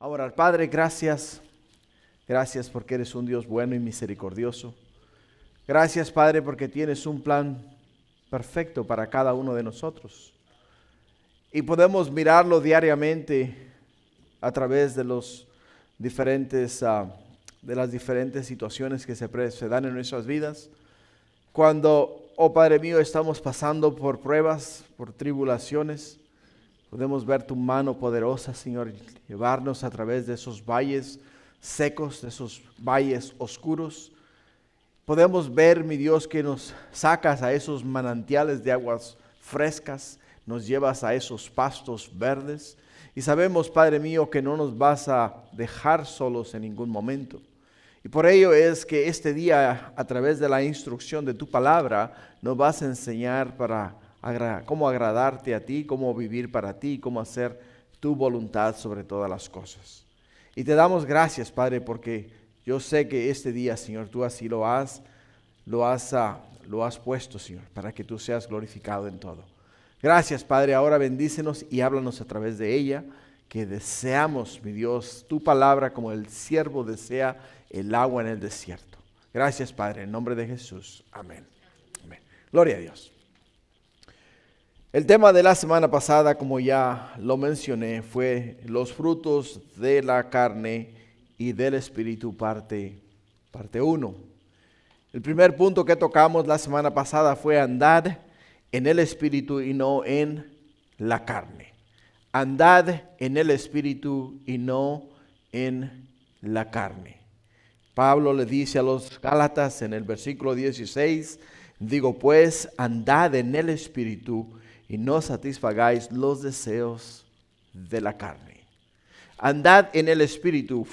Ahora, Padre, gracias. Gracias porque eres un Dios bueno y misericordioso. Gracias, Padre, porque tienes un plan perfecto para cada uno de nosotros. Y podemos mirarlo diariamente a través de de las diferentes situaciones que se dan en nuestras vidas. Cuando, oh Padre mío, estamos pasando por pruebas, por tribulaciones, podemos ver tu mano poderosa, Señor, llevarnos a través de esos valles secos, de esos valles oscuros. Podemos ver, mi Dios, que nos sacas a esos manantiales de aguas frescas, nos llevas a esos pastos verdes. Y sabemos, Padre mío, que no nos vas a dejar solos en ningún momento. Y por ello es que este día, a través de la instrucción de tu palabra, nos vas a enseñar cómo agradarte a ti, cómo vivir para ti, cómo hacer tu voluntad sobre todas las cosas. Y te damos gracias, Padre, porque yo sé que este día, Señor, tú así lo has puesto, Señor, para que tú seas glorificado en todo. Gracias, Padre. Ahora bendícenos y háblanos a través de ella, que deseamos, mi Dios, tu palabra como el siervo desea el agua en el desierto. Gracias, Padre, en nombre de Jesús. Amén. Amén. Gloria a Dios. El tema de la semana pasada, como ya lo mencioné, fue los frutos de la carne y del Espíritu, parte 1. El primer punto que tocamos la semana pasada fue andad en el Espíritu y no en la carne. Andad en el Espíritu y no en la carne. Pablo le dice a los Gálatas en el versículo 16, digo pues, andad en el Espíritu y no satisfagáis los deseos de la carne. Andad en el Espíritu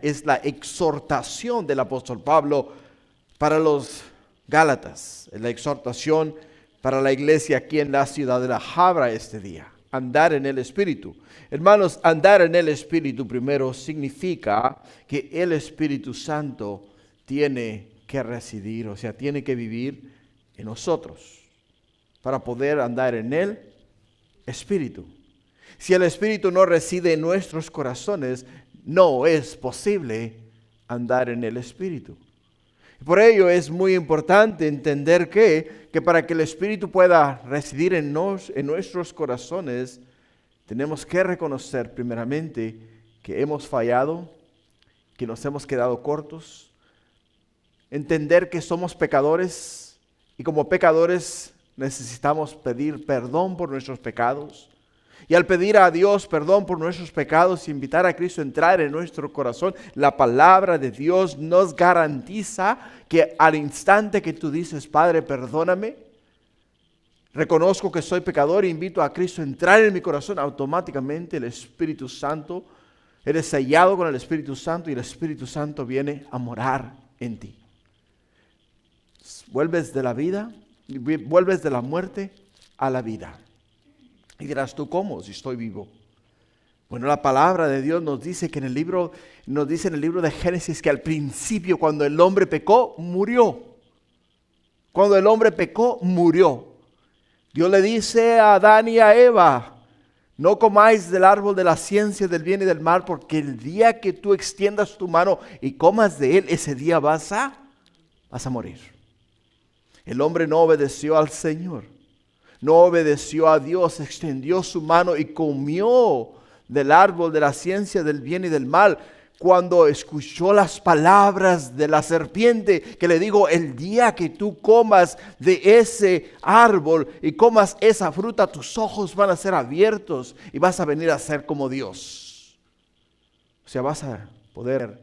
es la exhortación del apóstol Pablo para los Gálatas, la exhortación para la iglesia aquí en la ciudad de La Habra este día. Andar en el Espíritu. Hermanos, andar en el Espíritu primero significa que el Espíritu Santo tiene que residir, o sea, tiene que vivir en nosotros para poder andar en el Espíritu. Si el Espíritu no reside en nuestros corazones, no es posible andar en el Espíritu. Por ello es muy importante entender que para que el Espíritu pueda residir en nuestros corazones, tenemos que reconocer primeramente que hemos fallado, que nos hemos quedado cortos, entender que somos pecadores y como pecadores necesitamos pedir perdón por nuestros pecados. Y al pedir a Dios perdón por nuestros pecados y invitar a Cristo a entrar en nuestro corazón, la palabra de Dios nos garantiza que al instante que tú dices, Padre, perdóname, reconozco que soy pecador e invito a Cristo a entrar en mi corazón, automáticamente el Espíritu Santo, eres sellado con el Espíritu Santo y el Espíritu Santo viene a morar en ti. Vuelves de la muerte a la vida. Y dirás tú, ¿cómo? Si estoy vivo. Bueno, la palabra de Dios nos dice en el libro de Génesis que al principio, cuando el hombre pecó, murió. Cuando el hombre pecó, murió. Dios le dice a Adán y a Eva, no comáis del árbol de la ciencia del bien y del mal, porque el día que tú extiendas tu mano y comas de él, ese día vas a morir. El hombre no obedeció al Señor. No obedeció a Dios, extendió su mano y comió del árbol de la ciencia del bien y del mal. Cuando escuchó las palabras de la serpiente que le dijo, el día que tú comas de ese árbol y comas esa fruta, tus ojos van a ser abiertos y vas a venir a ser como Dios. O sea, vas a poder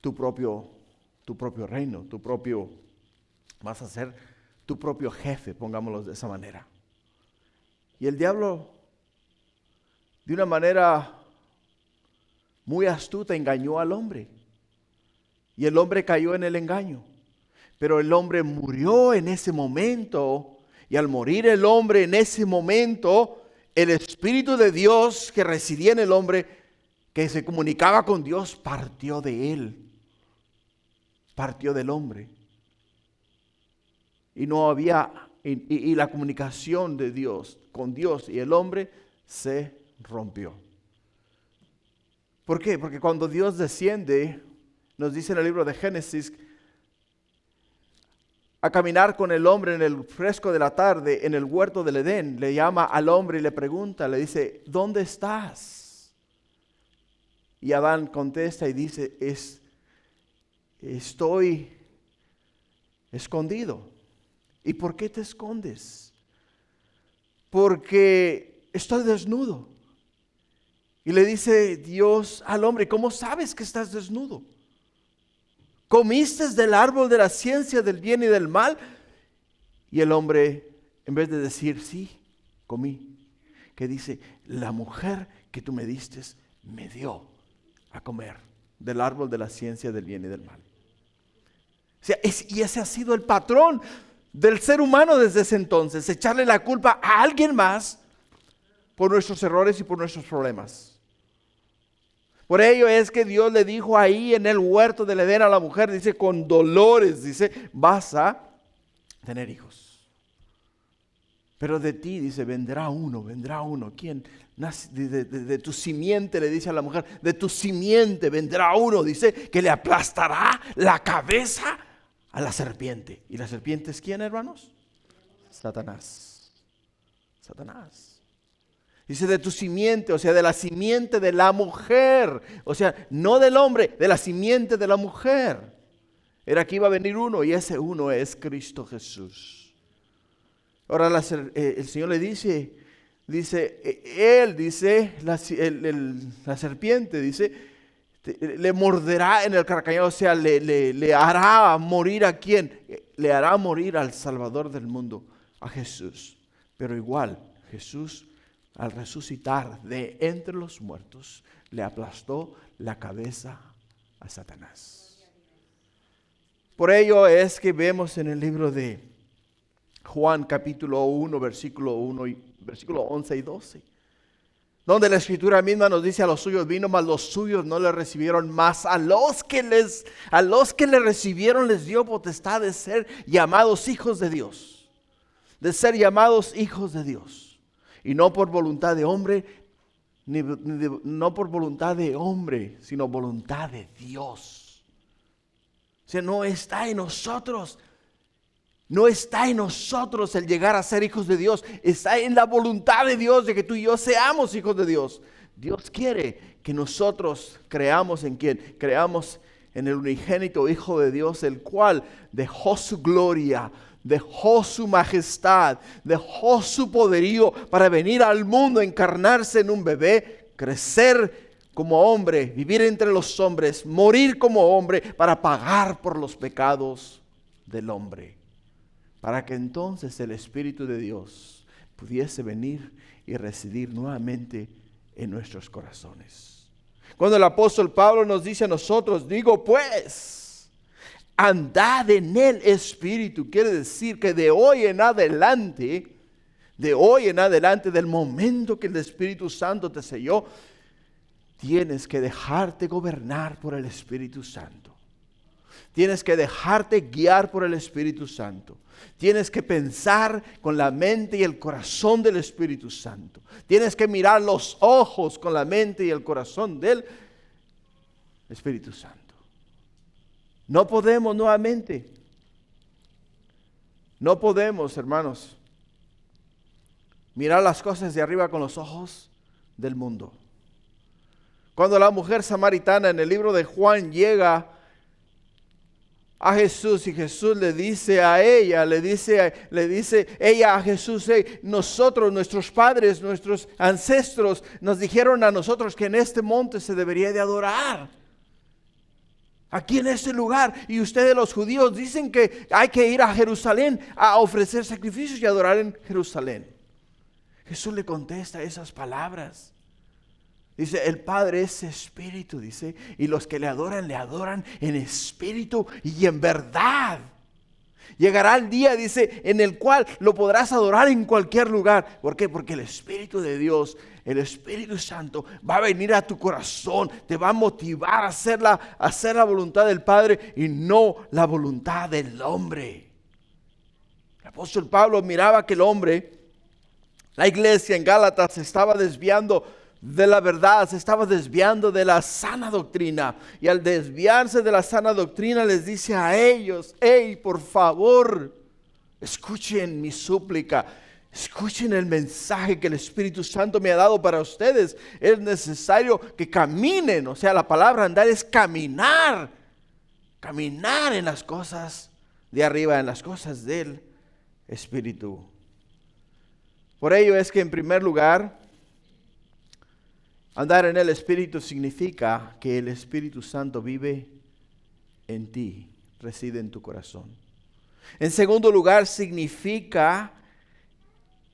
tu propio reino, vas a ser tu propio jefe, pongámoslo de esa manera. Y el diablo, de una manera muy astuta, engañó al hombre. Y el hombre cayó en el engaño. Pero el hombre murió en ese momento. Y al morir el hombre en ese momento, el Espíritu de Dios que residía en el hombre, que se comunicaba con Dios, partió de él. Partió del hombre. Y no había, y la comunicación de Dios con Dios y el hombre se rompió. ¿Por qué? Porque cuando Dios desciende, nos dice en el libro de Génesis, a caminar con el hombre en el fresco de la tarde en el huerto del Edén, le llama al hombre y le pregunta, le dice, ¿dónde estás? Y Adán contesta y dice, estoy escondido. ¿Y por qué te escondes? Porque estoy desnudo. Y le dice Dios al hombre, ¿cómo sabes que estás desnudo? ¿Comiste del árbol de la ciencia del bien y del mal? Y el hombre, en vez de decir, sí, comí, que dice, la mujer que tú me diste me dio a comer del árbol de la ciencia del bien y del mal. O sea, y ese ha sido el patrón del ser humano desde ese entonces, echarle la culpa a alguien más por nuestros errores y por nuestros problemas. Por ello es que Dios le dijo ahí en el huerto del Edén a la mujer, dice, con dolores, dice, vas a tener hijos. Pero de ti, dice, vendrá uno. ¿Quién? De tu simiente, le dice a la mujer, de tu simiente vendrá uno, dice, que le aplastará la cabeza a la serpiente. ¿Y la serpiente es quién, hermanos? Satanás. Dice de tu simiente, o sea, de la simiente de la mujer. O sea, no del hombre, de la simiente de la mujer. Era que iba a venir uno y ese uno es Cristo Jesús. Ahora el Señor le dice, la serpiente, dice, le morderá en el carcañal, o sea, le hará morir ¿a quién? Le hará morir al Salvador del mundo, a Jesús. Pero igual, Jesús, al resucitar de entre los muertos, le aplastó la cabeza a Satanás. Por ello es que vemos en el libro de Juan capítulo 1, versículo 11 y 12, donde la escritura misma nos dice, a los suyos vino, mas los suyos no le recibieron, mas a los que le recibieron les dio potestad de ser llamados hijos de Dios. Y no por voluntad de hombre, no por voluntad de hombre, sino voluntad de Dios. O sea, no está en nosotros el llegar a ser hijos de Dios. Está en la voluntad de Dios de que tú y yo seamos hijos de Dios. Dios quiere que nosotros creamos en quién. Creamos en el unigénito Hijo de Dios, el cual dejó su gloria, dejó su majestad, dejó su poderío para venir al mundo, encarnarse en un bebé, crecer como hombre, vivir entre los hombres, morir como hombre para pagar por los pecados del hombre. Para que entonces el Espíritu de Dios pudiese venir y residir nuevamente en nuestros corazones. Cuando el apóstol Pablo nos dice a nosotros, digo pues, andad en el Espíritu, quiere decir que de hoy en adelante, del momento que el Espíritu Santo te selló, tienes que dejarte gobernar por el Espíritu Santo. Tienes que dejarte guiar por el Espíritu Santo. Tienes que pensar con la mente y el corazón del Espíritu Santo. Tienes que mirar los ojos con la mente y el corazón del Espíritu Santo. No podemos hermanos, mirar las cosas de arriba con los ojos del mundo. Cuando la mujer samaritana en el libro de Juan llega a Jesús y Jesús le dice a ella, le dice ella a Jesús, nosotros, nuestros padres, nuestros ancestros nos dijeron a nosotros que en este monte se debería de adorar. Aquí en este lugar, y ustedes los judíos dicen que hay que ir a Jerusalén a ofrecer sacrificios y adorar en Jerusalén. Jesús le contesta esas palabras. Dice, el Padre es espíritu, dice, y los que le adoran en espíritu y en verdad. Llegará el día, dice, en el cual lo podrás adorar en cualquier lugar. ¿Por qué? Porque el Espíritu de Dios, el Espíritu Santo, va a venir a tu corazón, te va a motivar a hacer la voluntad del Padre y no la voluntad del hombre. El apóstol Pablo miraba que el hombre, la iglesia en Gálatas, se estaba desviando de la verdad, se estaba desviando de la sana doctrina. Y al desviarse de la sana doctrina les dice a ellos: hey, por favor, escuchen mi súplica, escuchen el mensaje que el Espíritu Santo me ha dado para ustedes. Es necesario que caminen, o sea, la palabra andar es caminar, caminar en las cosas de arriba, en las cosas del Espíritu. Por ello es que en primer lugar, andar en el Espíritu significa que el Espíritu Santo vive en ti, reside en tu corazón. En segundo lugar, significa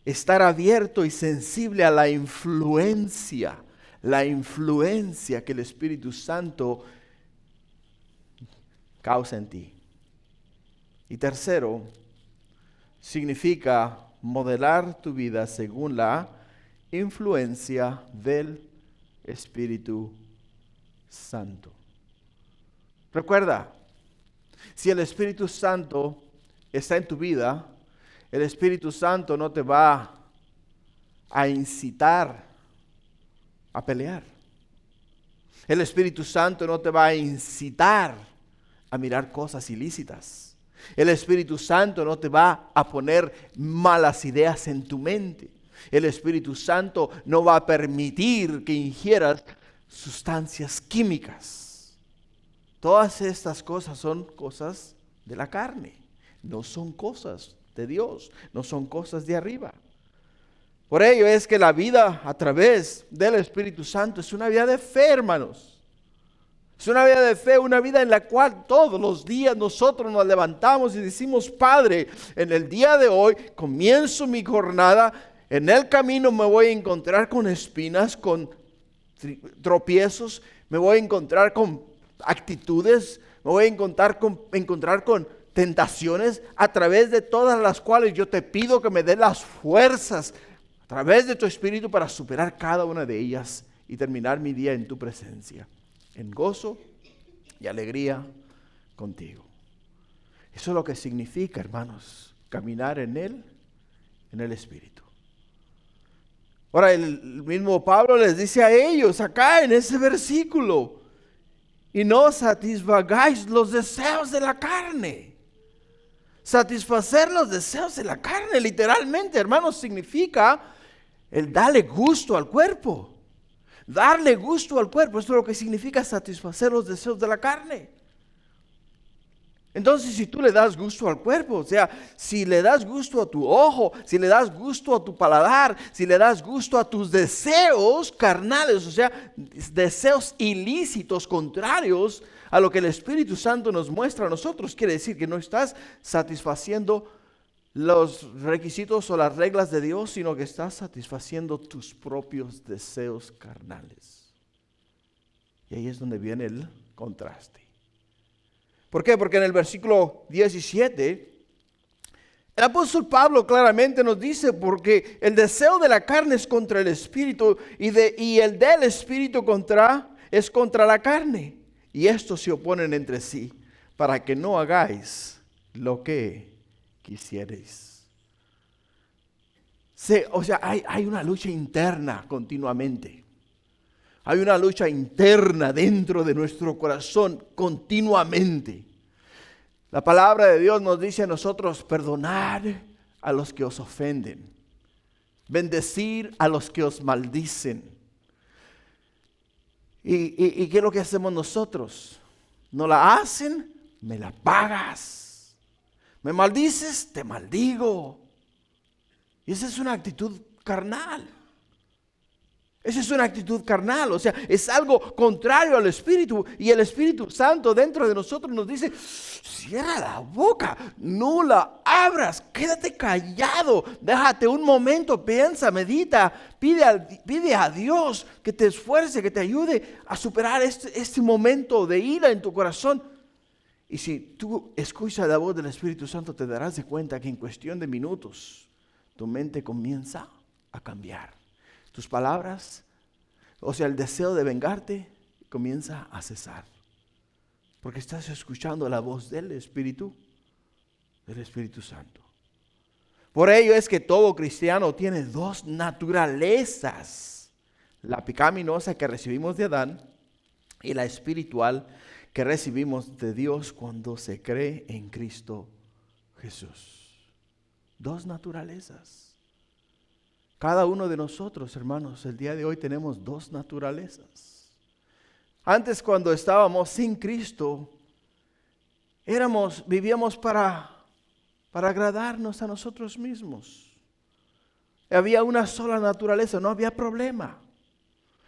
estar abierto y sensible a la influencia que el Espíritu Santo causa en ti. Y tercero, significa modelar tu vida según la influencia del Espíritu Santo. Recuerda, si el Espíritu Santo está en tu vida, el Espíritu Santo no te va a incitar a pelear. El Espíritu Santo no te va a incitar a mirar cosas ilícitas. El Espíritu Santo no te va a poner malas ideas en tu mente. El Espíritu Santo no va a permitir que ingieras sustancias químicas. Todas estas cosas son cosas de la carne, no son cosas de Dios, no son cosas de arriba. Por ello es que la vida a través del Espíritu Santo es una vida de fe, hermanos. Es una vida de fe, una vida en la cual todos los días nosotros nos levantamos y decimos: Padre, en el día de hoy comienzo mi jornada. En el camino me voy a encontrar con espinas, con tropiezos, me voy a encontrar con actitudes, me voy a encontrar con tentaciones, a través de todas las cuales yo te pido que me des las fuerzas a través de tu Espíritu para superar cada una de ellas y terminar mi día en tu presencia, en gozo y alegría contigo. Eso es lo que significa, hermanos, caminar en el Espíritu. Ahora, el mismo Pablo les dice a ellos acá en ese versículo: y no satisfagáis los deseos de la carne. Satisfacer los deseos de la carne, literalmente, hermanos, significa el darle gusto al cuerpo. Darle gusto al cuerpo, esto es lo que significa satisfacer los deseos de la carne. Entonces, si tú le das gusto al cuerpo, o sea, si le das gusto a tu ojo, si le das gusto a tu paladar, si le das gusto a tus deseos carnales, o sea, deseos ilícitos contrarios a lo que el Espíritu Santo nos muestra a nosotros, quiere decir que no estás satisfaciendo los requisitos o las reglas de Dios, sino que estás satisfaciendo tus propios deseos carnales. Y ahí es donde viene el contraste. ¿Por qué? Porque en el versículo 17, el apóstol Pablo claramente nos dice: porque el deseo de la carne es contra el Espíritu, y el del Espíritu es contra la carne. Y estos se oponen entre sí, para que no hagáis lo que quisierais. O sea, hay una lucha interna continuamente. Hay una lucha interna dentro de nuestro corazón continuamente. La palabra de Dios nos dice a nosotros: perdonad a los que os ofenden, bendecir a los que os maldicen. ¿Y qué es lo que hacemos nosotros? No la hacen, me la pagas. Me maldices, te maldigo. Y esa es una actitud carnal. Esa es una actitud carnal, o sea, es algo contrario al Espíritu. Y el Espíritu Santo dentro de nosotros nos dice: cierra la boca, no la abras, quédate callado, déjate un momento, piensa, medita, pide a Dios que te esfuerce, que te ayude a superar este momento de ira en tu corazón. Y si tú escuchas la voz del Espíritu Santo, te darás de cuenta que en cuestión de minutos tu mente comienza a cambiar. Tus palabras, o sea, el deseo de vengarte comienza a cesar. Porque estás escuchando la voz del Espíritu Santo. Por ello es que todo cristiano tiene dos naturalezas: la pecaminosa que recibimos de Adán y la espiritual que recibimos de Dios cuando se cree en Cristo Jesús. Dos naturalezas. Cada uno de nosotros, hermanos, el día de hoy tenemos dos naturalezas. Antes, cuando estábamos sin Cristo, vivíamos para agradarnos a nosotros mismos. Había una sola naturaleza, no había problema.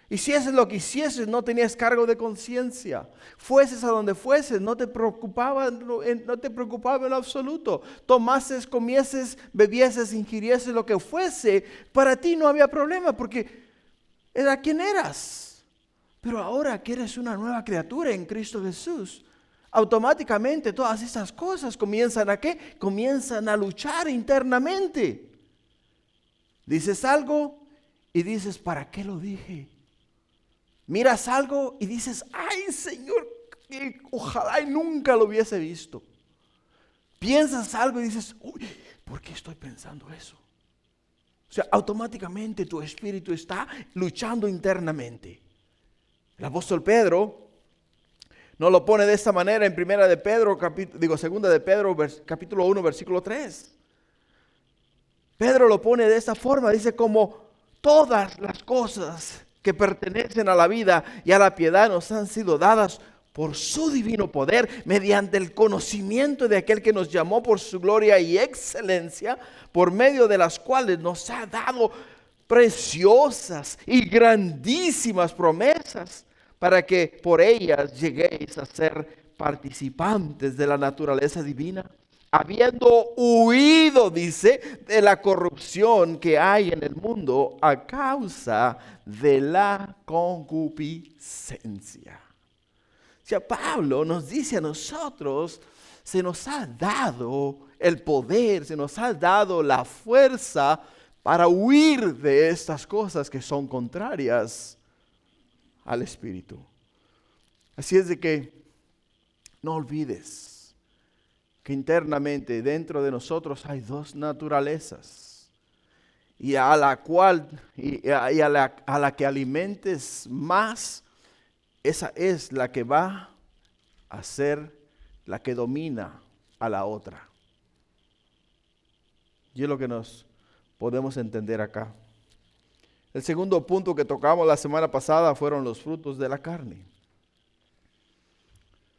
Hicieses lo que hicieses, no tenías cargo de conciencia. Fueses a donde fueses, no te preocupaba en lo absoluto. Tomases, comieses, bebieses, ingirieses, lo que fuese, para ti no había problema porque era quien eras. Pero ahora que eres una nueva criatura en Cristo Jesús, automáticamente todas estas cosas comienzan ¿a qué? Comienzan a luchar internamente. Dices algo y dices, ¿para qué lo dije? Miras algo y dices, ay Señor, ojalá y nunca lo hubiese visto. Piensas algo y dices, uy, ¿por qué estoy pensando eso? O sea, automáticamente tu espíritu está luchando internamente. El apóstol Pedro nos lo pone de esta manera en segunda de Pedro, capítulo 1, versículo 3. Pedro lo pone de esta forma, dice, como todas las cosas que pertenecen a la vida y a la piedad nos han sido dadas por su divino poder, mediante el conocimiento de aquel que nos llamó por su gloria y excelencia, por medio de las cuales nos ha dado preciosas y grandísimas promesas, para que por ellas lleguéis a ser participantes de la naturaleza divina, habiendo huido, dice, de la corrupción que hay en el mundo a causa de la concupiscencia. O sea, Pablo nos dice a nosotros, se nos ha dado el poder, se nos ha dado la fuerza para huir de estas cosas que son contrarias al Espíritu. Así es de que no olvides que internamente dentro de nosotros hay dos naturalezas y a la que alimentes más, esa es la que va a ser la que domina a la otra. Y es lo que nos podemos entender acá. El segundo punto que tocamos la semana pasada fueron los frutos de la carne.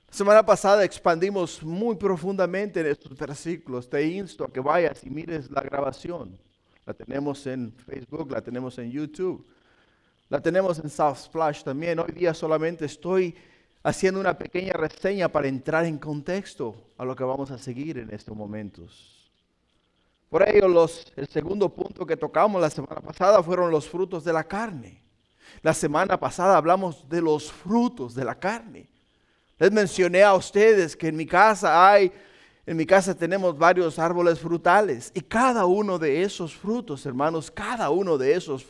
La semana pasada expandimos muy profundamente en estos versículos. Te insto a que vayas y mires la grabación. La tenemos en Facebook, la tenemos en YouTube, la tenemos en South Splash también. Hoy día solamente estoy haciendo una pequeña reseña para entrar en contexto a lo que vamos a seguir en estos momentos. Por ello, el segundo punto que tocamos la semana pasada fueron los frutos de la carne. La semana pasada hablamos de los frutos de la carne. Les mencioné a ustedes que en mi casa tenemos varios árboles frutales y cada uno de esos frutos, hermanos, cada uno de esos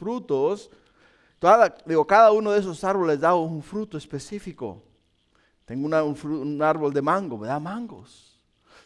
árboles da un fruto específico. Tengo un árbol de mango, me da mangos.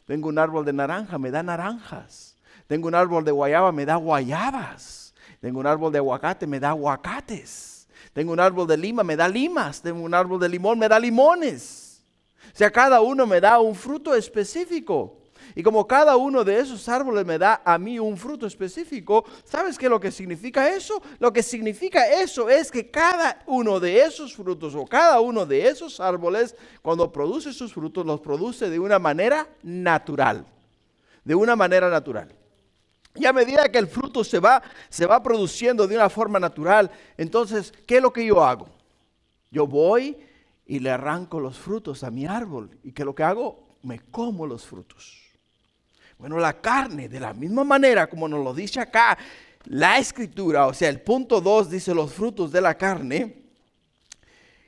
Tengo un árbol de naranja, me da naranjas. Tengo un árbol de guayaba, me da guayabas. Tengo un árbol de aguacate, me da aguacates. Tengo un árbol de lima, me da limas. Tengo un árbol de limón, me da limones. O sea, cada uno me da un fruto específico. Y como cada uno de esos árboles me da a mí un fruto específico, ¿sabes qué es lo que significa eso? Lo que significa eso es que cada uno de esos frutos o cada uno de esos árboles, cuando produce sus frutos, los produce de una manera natural. De una manera natural. Y a medida que el fruto se va produciendo de una forma natural, entonces, ¿qué es lo que yo hago? Yo voy y le arranco los frutos a mi árbol. ¿Y qué es lo que hago? Me como los frutos. Bueno, la carne, de la misma manera como nos lo dice acá la Escritura, o sea, el punto 2 dice los frutos de la carne,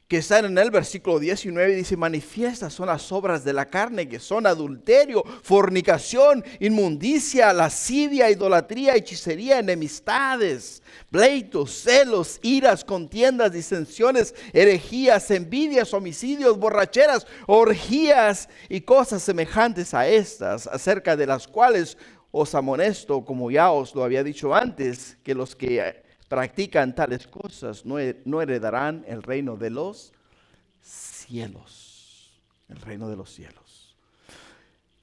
que están en el versículo 19, dice, manifiestas son las obras de la carne, que son adulterio, fornicación, inmundicia, lascivia, idolatría, hechicería, enemistades, pleitos, celos, iras, contiendas, disensiones, herejías, envidias, homicidios, borracheras, orgías y cosas semejantes a estas, acerca de las cuales os amonesto, como ya os lo había dicho antes, que los que practican tales cosas no heredarán el reino de los cielos. El reino de los cielos.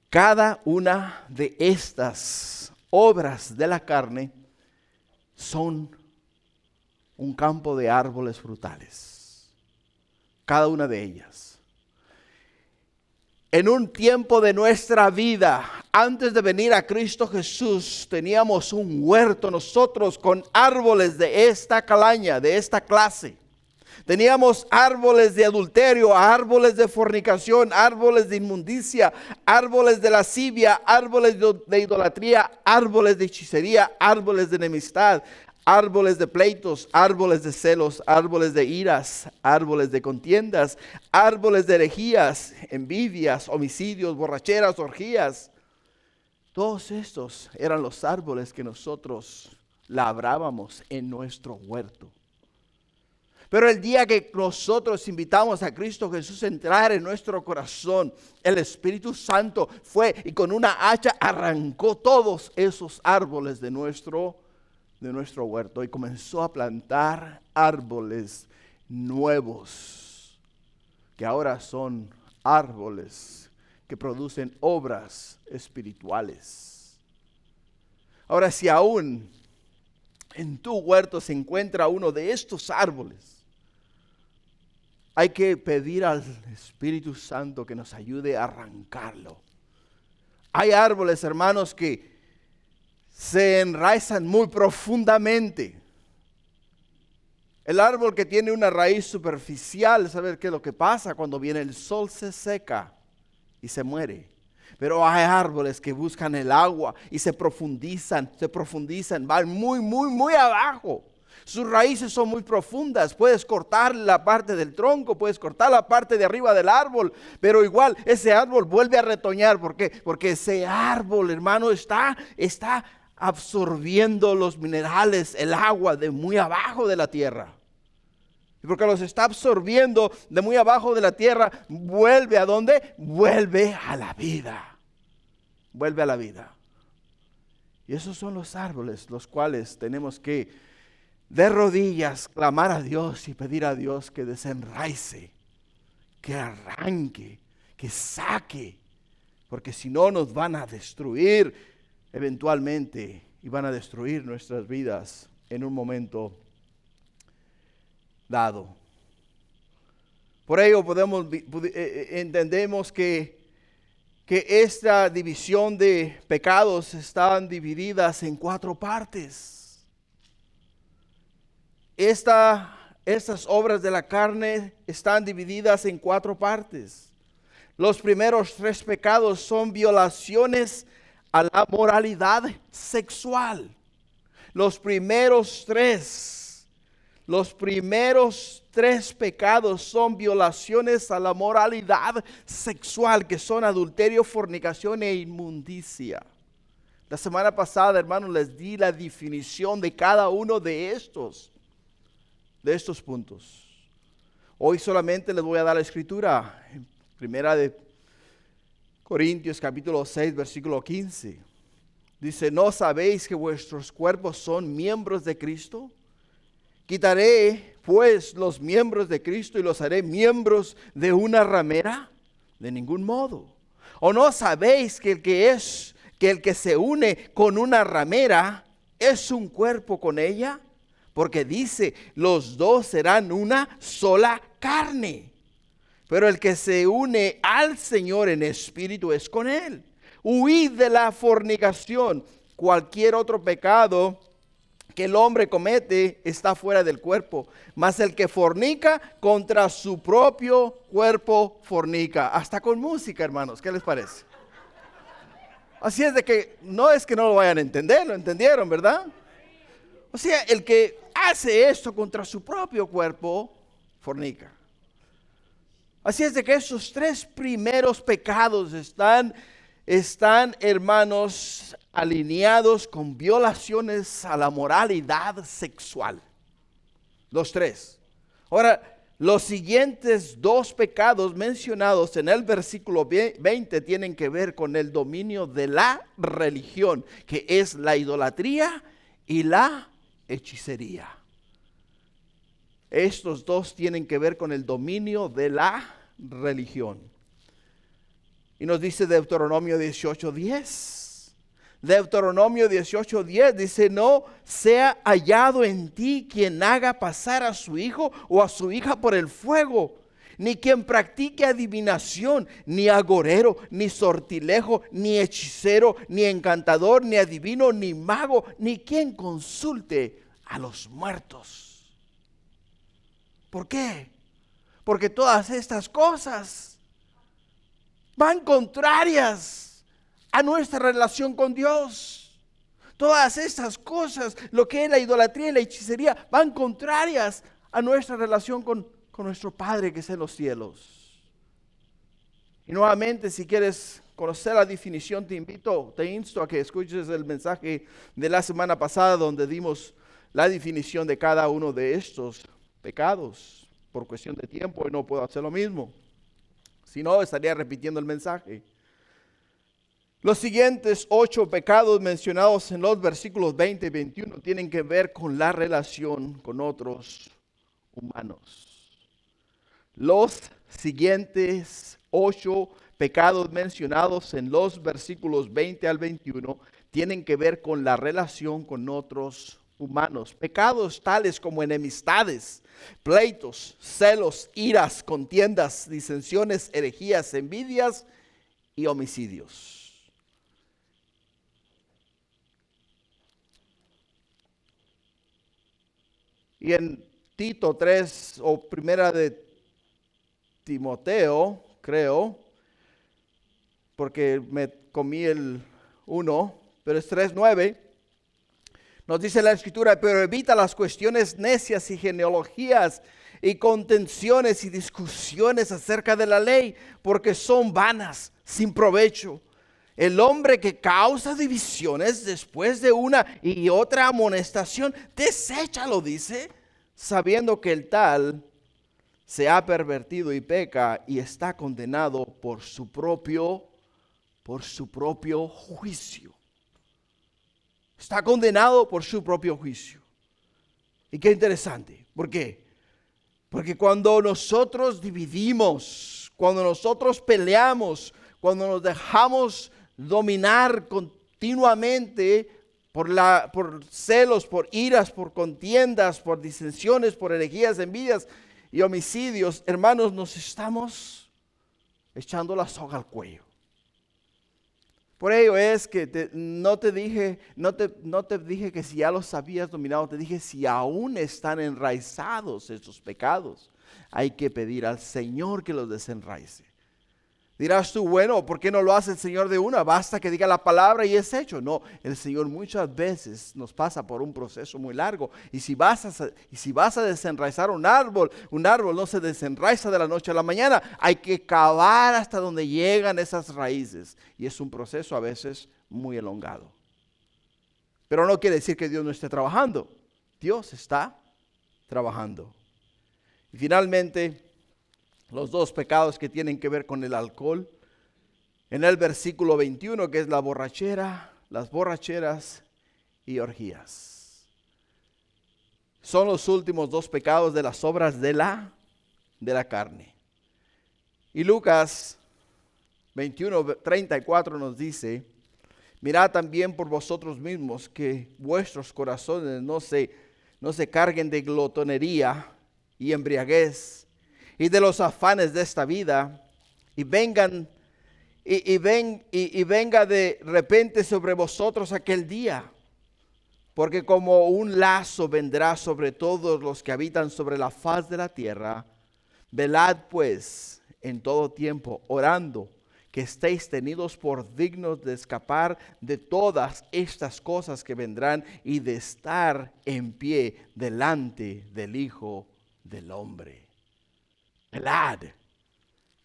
Cada una de estas obras de la carne son un campo de árboles frutales. Cada una de ellas. En un tiempo de nuestra vida, antes de venir a Cristo Jesús, teníamos un huerto nosotros con árboles de esta calaña, de esta clase. Teníamos árboles de adulterio, árboles de fornicación, árboles de inmundicia, árboles de lascivia, árboles de idolatría, árboles de hechicería, árboles de enemistad, árboles de pleitos, árboles de celos, árboles de iras, árboles de contiendas, árboles de herejías, envidias, homicidios, borracheras, orgías. Todos estos eran los árboles que nosotros labrábamos en nuestro huerto. Pero el día que nosotros invitamos a Cristo Jesús a entrar en nuestro corazón, el Espíritu Santo fue y con una hacha arrancó todos esos árboles de nuestro huerto y comenzó a plantar árboles nuevos, que ahora son árboles que producen obras espirituales. Ahora, si aún en tu huerto se encuentra uno de estos árboles, hay que pedir al Espíritu Santo que nos ayude a arrancarlo. Hay árboles, hermanos, que se enraizan muy profundamente. El árbol que tiene una raíz superficial, ¿sabes qué es lo que pasa? Cuando viene el sol se seca y se muere. Pero hay árboles que buscan el agua y se profundizan, van muy abajo. Sus raíces son muy profundas. Puedes cortar la parte del tronco, puedes cortar la parte de arriba del árbol, pero igual ese árbol vuelve a retoñar. ¿Por qué? Porque ese árbol, hermano, está absorbiendo los minerales, el agua de muy abajo de la tierra. Y porque los está absorbiendo de muy abajo de la tierra, vuelve ¿a dónde? Vuelve a la vida. Vuelve a la vida. Y esos son los árboles los cuales tenemos que de rodillas clamar a Dios y pedir a Dios que desenraice, que arranque, que saque, porque si no nos van a destruir eventualmente y van a destruir nuestras vidas en un momento dado. Por ello entendemos que esta división de pecados están divididas en 4 partes. Estas obras de la carne están divididas en 4 partes. Los primeros 3 pecados son violaciones a la moralidad sexual. Los primeros tres pecados son violaciones a la moralidad sexual, que son adulterio, fornicación e inmundicia. La semana pasada, hermanos, les di la definición de cada uno de estos puntos. Hoy solamente les voy a dar la escritura. Primera de Corintios capítulo 6, versículo 15. Dice, ¿no sabéis que vuestros cuerpos son miembros de Cristo? ¿Quitaré pues los miembros de Cristo y los haré miembros de una ramera? De ningún modo. ¿O no sabéis que el que se une con una ramera es un cuerpo con ella? Porque dice, los dos serán una sola carne. Pero el que se une al Señor en espíritu es con Él. Huid de la fornicación. Cualquier otro pecado que el hombre comete está fuera del cuerpo. Mas el que fornica contra su propio cuerpo fornica. Hasta con música, hermanos. ¿Qué les parece? Así es de que no es que no lo vayan a entender, lo entendieron, ¿verdad? O sea, el que hace esto contra su propio cuerpo, fornica. Así es de que esos 3 primeros pecados están, hermanos, alineados con violaciones a la moralidad sexual. Los 3. Ahora, los siguientes 2 pecados mencionados en el versículo 20 tienen que ver con el dominio de la religión, que es la idolatría y la hechicería. Estos dos tienen que ver con el dominio de la religión. Y nos dice Deuteronomio 18:10. Deuteronomio 18:10 dice: no sea hallado en ti quien haga pasar a su hijo o a su hija por el fuego, ni quien practique adivinación, ni agorero, ni sortilejo, ni hechicero, ni encantador, ni adivino, ni mago, ni quien consulte a los muertos. ¿Por qué? Porque todas estas cosas van contrarias a nuestra relación con Dios. Todas estas cosas, lo que es la idolatría y la hechicería, van contrarias a nuestra relación con nuestro Padre que está en los cielos. Y nuevamente, si quieres conocer la definición, te insto a que escuches el mensaje de la semana pasada donde dimos la definición de cada uno de estos pecados. Por cuestión de tiempo y no puedo hacer lo mismo. Si no, estaría repitiendo el mensaje. Los siguientes 8 pecados mencionados en los versículos 20 y 21 tienen que ver con la relación con otros humanos. Los siguientes 8 pecados mencionados en los versículos 20 al 21 tienen que ver con la relación con otros humanos. Pecados tales como enemistades, pleitos, celos, iras, contiendas, disensiones, herejías, envidias y homicidios. Y en Tito 3 o primera de Timoteo, creo, porque me comí el 1, pero es 3:9. Nos dice la Escritura: pero evita las cuestiones necias y genealogías y contenciones y discusiones acerca de la ley, porque son vanas, sin provecho. El hombre que causa divisiones después de una y otra amonestación, deséchalo, dice, sabiendo que el tal se ha pervertido y peca y está condenado por su propio juicio. Está condenado por su propio juicio. Y qué interesante. ¿Por qué? Porque cuando nosotros dividimos, cuando nosotros peleamos, cuando nos dejamos dominar continuamente por celos, por iras, por contiendas, por disensiones, por herejías, envidias y homicidios, hermanos, nos estamos echando la soga al cuello. Por ello es que no te dije que si ya los habías dominado, te dije si aún están enraizados estos pecados, hay que pedir al Señor que los desenraice. Dirás tú, bueno, ¿por qué no lo hace el Señor de una? Basta que diga la palabra y es hecho. No, el Señor muchas veces nos pasa por un proceso muy largo. Y si vas a desenraizar un árbol no se desenraiza de la noche a la mañana. Hay que cavar hasta donde llegan esas raíces. Y es un proceso a veces muy elongado. Pero no quiere decir que Dios no esté trabajando. Dios está trabajando. Y finalmente, los 2 pecados que tienen que ver con el alcohol. En el versículo 21, que es la borrachera, las borracheras y orgías. Son los últimos 2 pecados de las obras de la carne. Y Lucas 21:34 nos dice: mirad también por vosotros mismos que vuestros corazones no se carguen de glotonería y embriaguez y de los afanes de esta vida, y venga de repente sobre vosotros aquel día, porque como un lazo vendrá sobre todos los que habitan sobre la faz de la tierra. Velad pues en todo tiempo, orando, que estéis tenidos por dignos de escapar de todas estas cosas que vendrán y de estar en pie delante del Hijo del Hombre. Velad,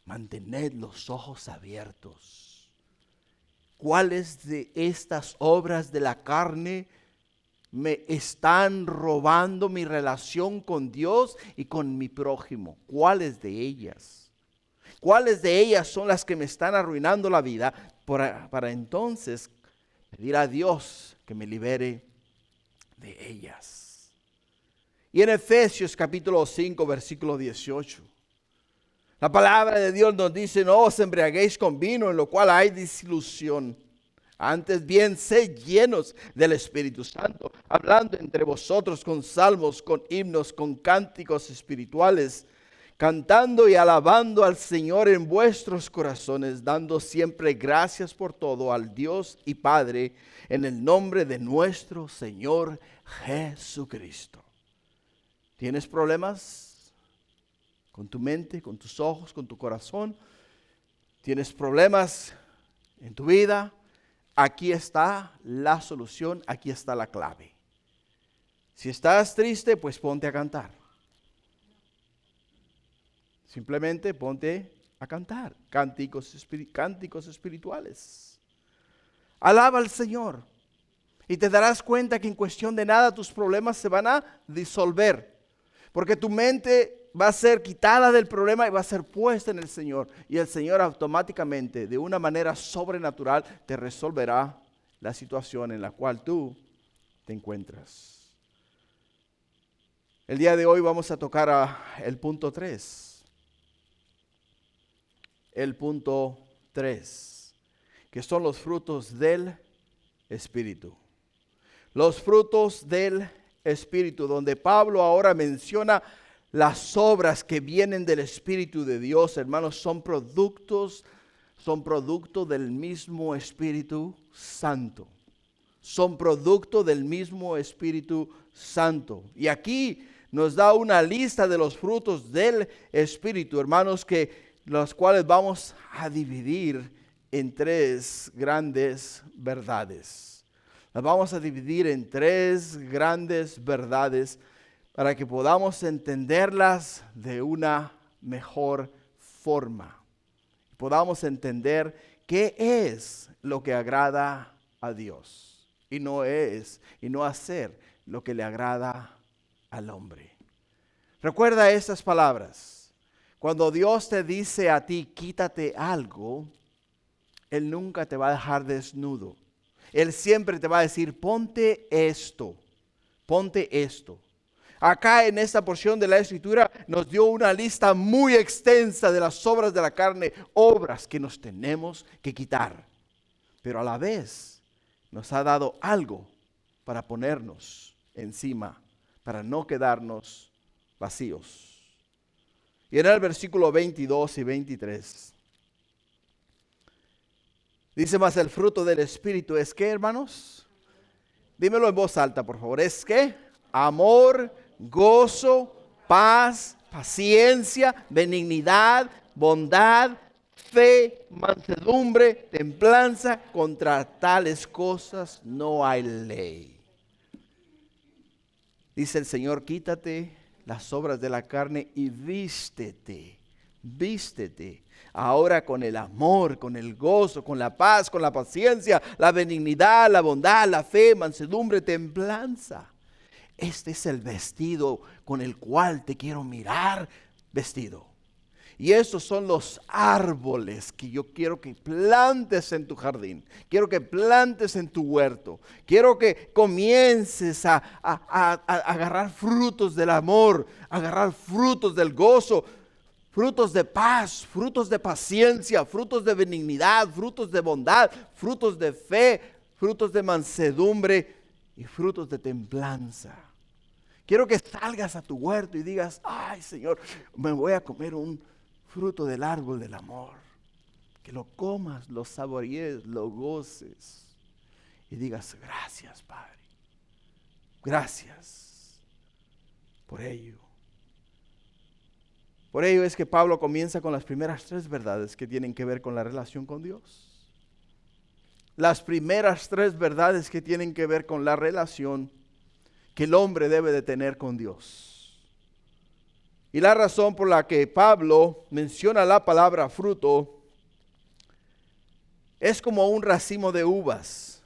mantened los ojos abiertos. ¿Cuáles de estas obras de la carne me están robando mi relación con Dios y con mi prójimo? ¿Cuáles de ellas? ¿Cuáles de ellas son las que me están arruinando la vida? Para entonces pedir a Dios que me libere de ellas. Y en Efesios capítulo 5, versículo 18. La palabra de Dios nos dice, no os embriaguéis con vino, en lo cual hay disilusión. Antes bien, sed llenos del Espíritu Santo, hablando entre vosotros con salmos, con himnos, con cánticos espirituales, cantando y alabando al Señor en vuestros corazones, dando siempre gracias por todo al Dios y Padre, en el nombre de nuestro Señor Jesucristo. ¿Tienes problemas con tu mente, con tus ojos, con tu corazón? ¿Tienes problemas en tu vida? Aquí está la solución, aquí está la clave. Si estás triste, pues ponte a cantar. Simplemente ponte a cantar cánticos espirituales. Alaba al Señor y te darás cuenta que en cuestión de nada tus problemas se van a disolver. Porque tu mente va a ser quitada del problema y va a ser puesta en el Señor. Y el Señor automáticamente, de una manera sobrenatural, te resolverá la situación en la cual tú te encuentras. El día de hoy vamos a tocar el punto 3. El punto 3, que son los frutos del Espíritu. Los frutos del Espíritu, donde Pablo ahora menciona las obras que vienen del Espíritu de Dios, hermanos, son producto del mismo Espíritu Santo. Son producto del mismo Espíritu Santo. Y aquí nos da una lista de los frutos del Espíritu, hermanos, los cuales vamos a dividir en 3 grandes verdades. Las vamos a dividir en 3 grandes verdades para que podamos entenderlas de una mejor forma. Podamos entender qué es lo que agrada a Dios y no hacer lo que le agrada al hombre. Recuerda estas palabras. Cuando Dios te dice a ti, quítate algo, Él nunca te va a dejar desnudo. Él siempre te va a decir, ponte esto, ponte esto. Acá en esta porción de la Escritura nos dio una lista muy extensa de las obras de la carne, obras que nos tenemos que quitar. Pero a la vez nos ha dado algo para ponernos encima, para no quedarnos vacíos. Y en el versículo 22 y 23. Dice más, el fruto del Espíritu es ¿qué, hermanos? Dímelo en voz alta, por favor. ¿Es qué? Amor, gozo, paz, paciencia, benignidad, bondad, fe, mansedumbre, templanza. Contra tales cosas no hay ley. Dice el Señor, quítate las obras de la carne y vístete. Vístete ahora con el amor, con el gozo, con la paz, con la paciencia, la benignidad, la bondad, la fe, mansedumbre, templanza. Este es el vestido con el cual te quiero mirar vestido. Y estos son los árboles que yo quiero que plantes en tu jardín. Quiero que plantes en tu huerto. Quiero que comiences a agarrar frutos del amor, agarrar frutos del gozo, frutos de paz, frutos de paciencia, frutos de benignidad, frutos de bondad, frutos de fe, frutos de mansedumbre y frutos de templanza. Quiero que salgas a tu huerto y digas, ay Señor, me voy a comer un fruto del árbol del amor. Que lo comas, lo saborees, lo goces y digas, gracias Padre, gracias por ello. Por ello es que Pablo comienza con las primeras 3 verdades que tienen que ver con la relación con Dios. Las primeras 3 verdades que tienen que ver con la relación que el hombre debe de tener con Dios. Y la razón por la que Pablo menciona la palabra fruto es como un racimo de uvas.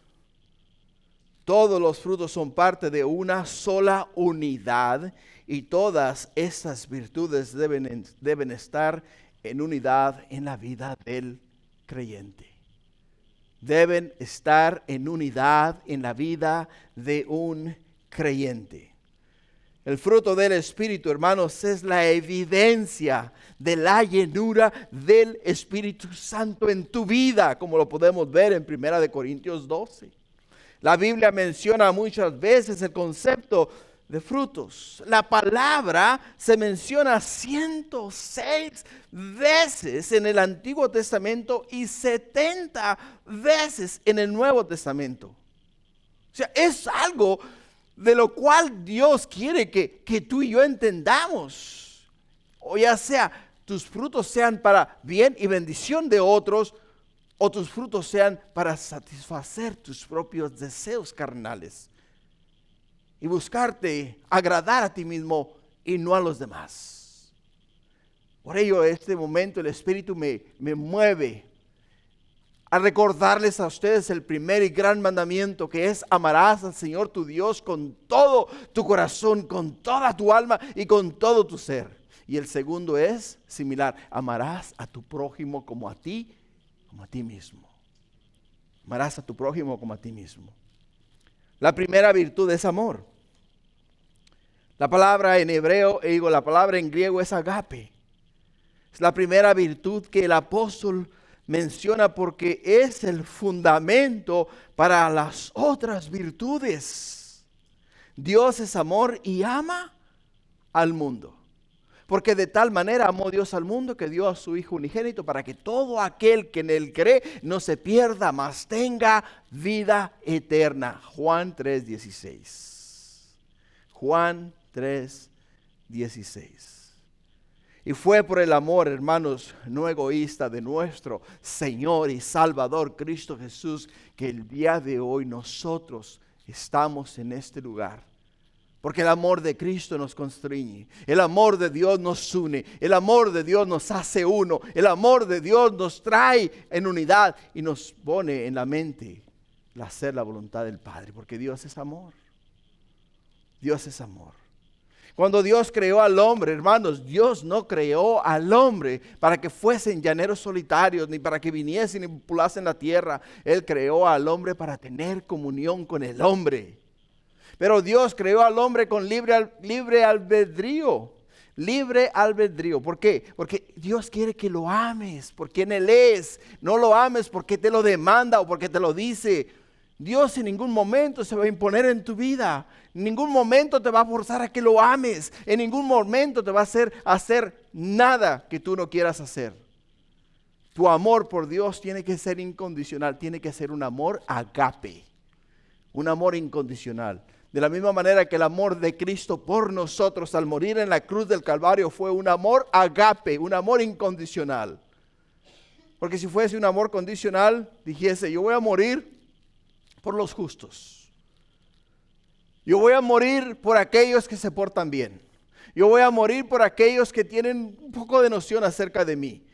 Todos los frutos son parte de una sola unidad y todas estas virtudes deben estar en unidad en la vida del creyente. Deben estar en unidad en la vida de un creyente. El fruto del Espíritu, hermanos, es la evidencia de la llenura del Espíritu Santo en tu vida, como lo podemos ver en 1 Corintios 12. La Biblia menciona muchas veces el concepto de frutos. La palabra se menciona 106 veces en el Antiguo Testamento y 70 veces en el Nuevo Testamento. O sea, es algo de lo cual Dios quiere que tú y yo entendamos. O ya sea, tus frutos sean para bien y bendición de otros, o tus frutos sean para satisfacer tus propios deseos carnales y buscarte agradar a ti mismo y no a los demás. Por ello, en este momento el Espíritu me mueve a recordarles a ustedes el primer y gran mandamiento, que es: amarás al Señor tu Dios con todo tu corazón, con toda tu alma y con todo tu ser. Y el segundo es similar: amarás a tu prójimo como a ti mismo. Amarás a tu prójimo como a ti mismo. La primera virtud es amor. La palabra en hebreo, la palabra en griego es agape. Es la primera virtud que el apóstol menciona porque es el fundamento para las otras virtudes. Dios es amor y ama al mundo. Porque de tal manera amó Dios al mundo que dio a su Hijo unigénito para que todo aquel que en él cree no se pierda, mas tenga vida eterna. Juan 3:16. Juan 3:16. Y fue por el amor, hermanos, no egoísta, de nuestro Señor y Salvador Cristo Jesús, que el día de hoy nosotros estamos en este lugar. Porque el amor de Cristo nos constriñe, el amor de Dios nos une, el amor de Dios nos hace uno, el amor de Dios nos trae en unidad y nos pone en la mente el hacer la voluntad del Padre, porque Dios es amor. Dios es amor. Cuando Dios creó al hombre, hermanos, Dios no creó al hombre para que fuesen llaneros solitarios, ni para que viniesen y populasen la tierra. Él creó al hombre para tener comunión con el hombre. Pero Dios creó al hombre con libre albedrío. Libre albedrío. ¿Por qué? Porque Dios quiere que lo ames por quien Él es. No lo ames porque te lo demanda o porque te lo dice. Dios en ningún momento se va a imponer en tu vida. En ningún momento te va a forzar a que lo ames. En ningún momento te va a hacer nada que tú no quieras hacer. Tu amor por Dios tiene que ser incondicional. Tiene que ser un amor agape. Un amor incondicional. De la misma manera que el amor de Cristo por nosotros al morir en la cruz del Calvario fue un amor agape, un amor incondicional. Porque si fuese un amor condicional, dijese: yo voy a morir por los justos. Yo voy a morir por aquellos que se portan bien. Yo voy a morir por aquellos que tienen un poco de noción acerca de mí.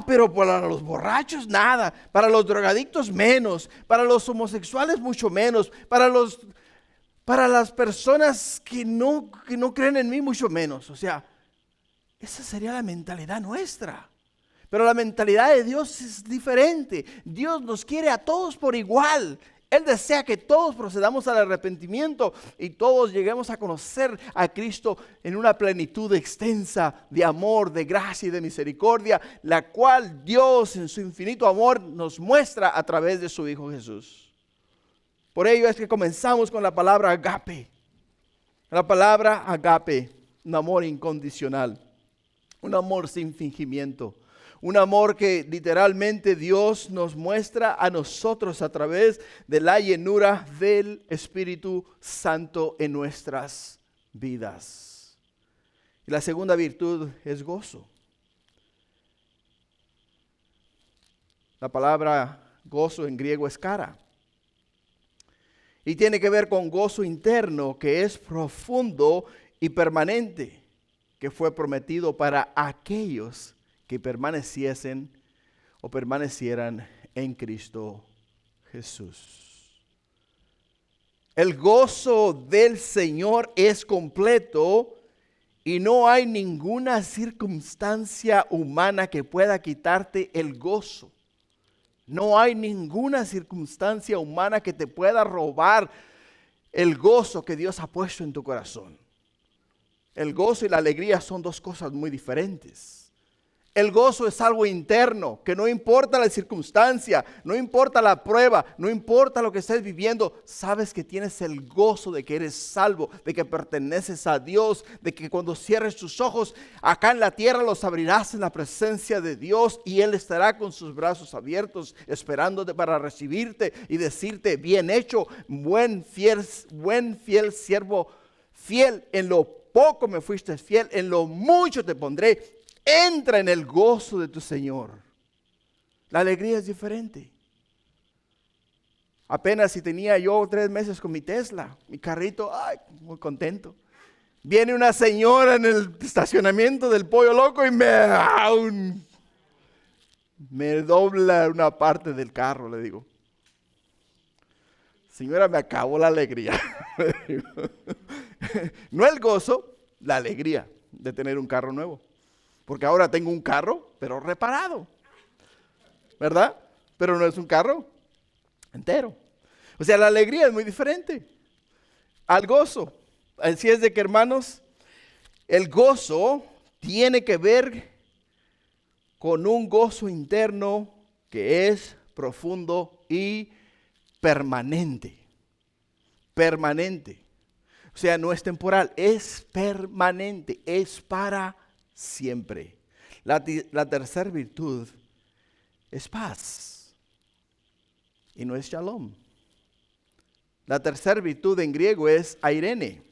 Pero para los borrachos nada, para los drogadictos menos, para los homosexuales mucho menos, para las personas que no creen en mí mucho menos. O sea, esa sería la mentalidad nuestra. Pero la mentalidad de Dios es diferente. Dios nos quiere a todos por igual. Él desea que todos procedamos al arrepentimiento y todos lleguemos a conocer a Cristo en una plenitud extensa de amor, de gracia y de misericordia, la cual Dios en su infinito amor nos muestra a través de su Hijo Jesús. Por ello es que comenzamos con la palabra agape. La palabra agape, un amor incondicional, un amor sin fingimiento. Un amor que literalmente Dios nos muestra a nosotros a través de la llenura del Espíritu Santo en nuestras vidas. Y la segunda virtud es gozo. La palabra gozo en griego es chara. Y tiene que ver con gozo interno que es profundo y permanente, que fue prometido para aquellos que permanecieran en Cristo Jesús. El gozo del Señor es completo y no hay ninguna circunstancia humana que pueda quitarte el gozo. No hay ninguna circunstancia humana que te pueda robar el gozo que Dios ha puesto en tu corazón. El gozo y la alegría son dos cosas muy diferentes. El gozo es algo interno, que no importa la circunstancia, no importa la prueba, no importa lo que estés viviendo, sabes que tienes el gozo de que eres salvo, de que perteneces a Dios, de que cuando cierres tus ojos acá en la tierra los abrirás en la presencia de Dios y Él estará con sus brazos abiertos esperándote para recibirte y decirte: bien hecho, buen fiel siervo, fiel en lo poco me fuiste fiel, en lo mucho te pondré. Entra en el gozo de tu Señor. La alegría es diferente. Apenas si tenía yo 3 meses con mi Tesla, mi carrito, ay, muy contento. Viene una señora en el estacionamiento del Pollo Loco y me dobla una parte del carro, le digo. Señora, me acabó la alegría. No el gozo, la alegría de tener un carro nuevo. Porque ahora tengo un carro, pero reparado. ¿Verdad? Pero no es un carro entero. O sea, la alegría es muy diferente al gozo. Así es de que, hermanos, el gozo tiene que ver con un gozo interno que es profundo y permanente. Permanente. O sea, no es temporal, es permanente, es para siempre. La tercera virtud es paz y no es shalom. La tercera virtud en griego es airene.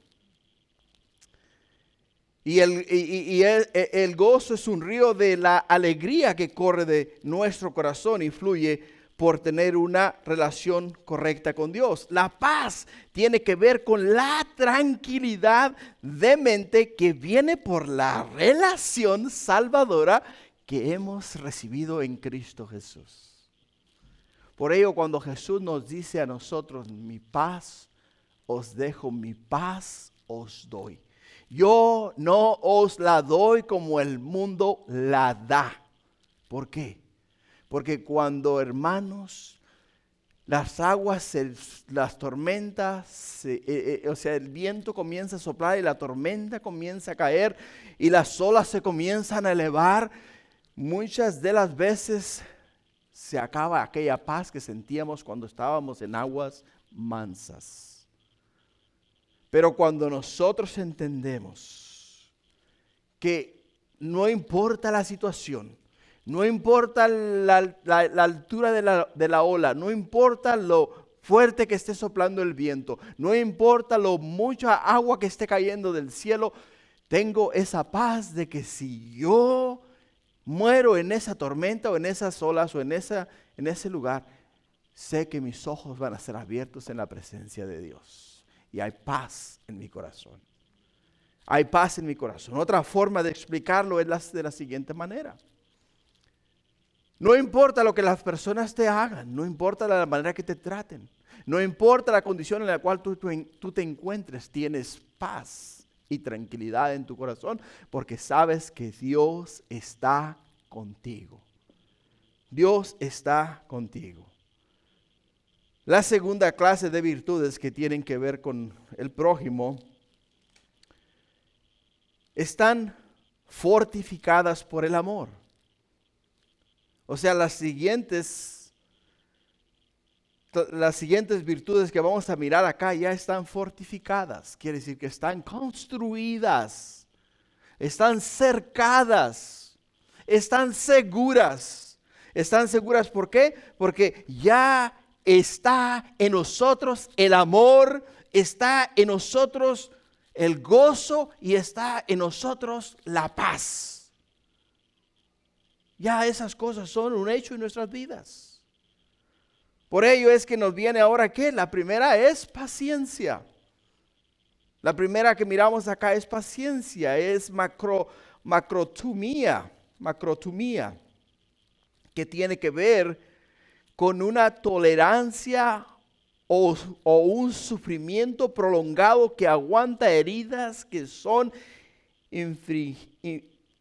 Y el gozo es un río de la alegría que corre de nuestro corazón y fluye por tener una relación correcta con Dios. La paz tiene que ver con la tranquilidad de mente que viene por la relación salvadora que hemos recibido en Cristo Jesús. Por ello, cuando Jesús nos dice a nosotros: mi paz os dejo, mi paz os doy. Yo no os la doy como el mundo la da. ¿Por qué? Porque cuando, hermanos, las aguas, las tormentas, o sea, el viento comienza a soplar y la tormenta comienza a caer y las olas se comienzan a elevar, muchas de las veces se acaba aquella paz que sentíamos cuando estábamos en aguas mansas. Pero cuando nosotros entendemos que no importa la situación, no importa la altura de la ola, no importa lo fuerte que esté soplando el viento, no importa lo mucha agua que esté cayendo del cielo, tengo esa paz de que si yo muero en esa tormenta o en esas olas o en ese lugar, sé que mis ojos van a ser abiertos en la presencia de Dios y hay paz en mi corazón. Hay paz en mi corazón. Otra forma de explicarlo es de la siguiente manera. No importa lo que las personas te hagan, no importa la manera que te traten, no importa la condición en la cual tú te encuentres, tienes paz y tranquilidad en tu corazón porque sabes que Dios está contigo. Dios está contigo. La segunda clase de virtudes que tienen que ver con el prójimo están fortificadas por el amor. O sea, las siguientes virtudes que vamos a mirar acá ya están fortificadas. Quiere decir que están construidas, están cercadas, están seguras. ¿Están seguras por qué? Porque ya está en nosotros el amor, está en nosotros el gozo y está en nosotros la paz. Ya esas cosas son un hecho en nuestras vidas. Por ello es que nos viene ahora ¿qué? La primera es paciencia. La primera que miramos acá es paciencia, es macrotumía, que tiene que ver con una tolerancia o un sufrimiento prolongado que aguanta heridas que son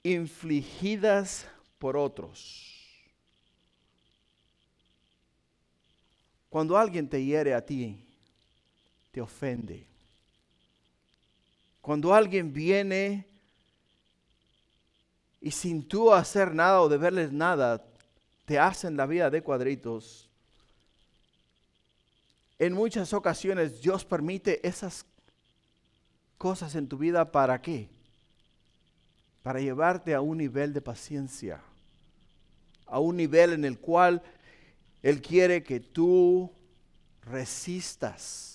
infligidas por otros. Cuando alguien te hiere a ti, te ofende, Cuando alguien viene y sin tú hacer nada o deberles nada, te hacen la vida de cuadritos. En muchas ocasiones Dios permite esas cosas en tu vida, ¿para qué? Para llevarte a un nivel de paciencia, a un nivel en el cual Él quiere que tú resistas,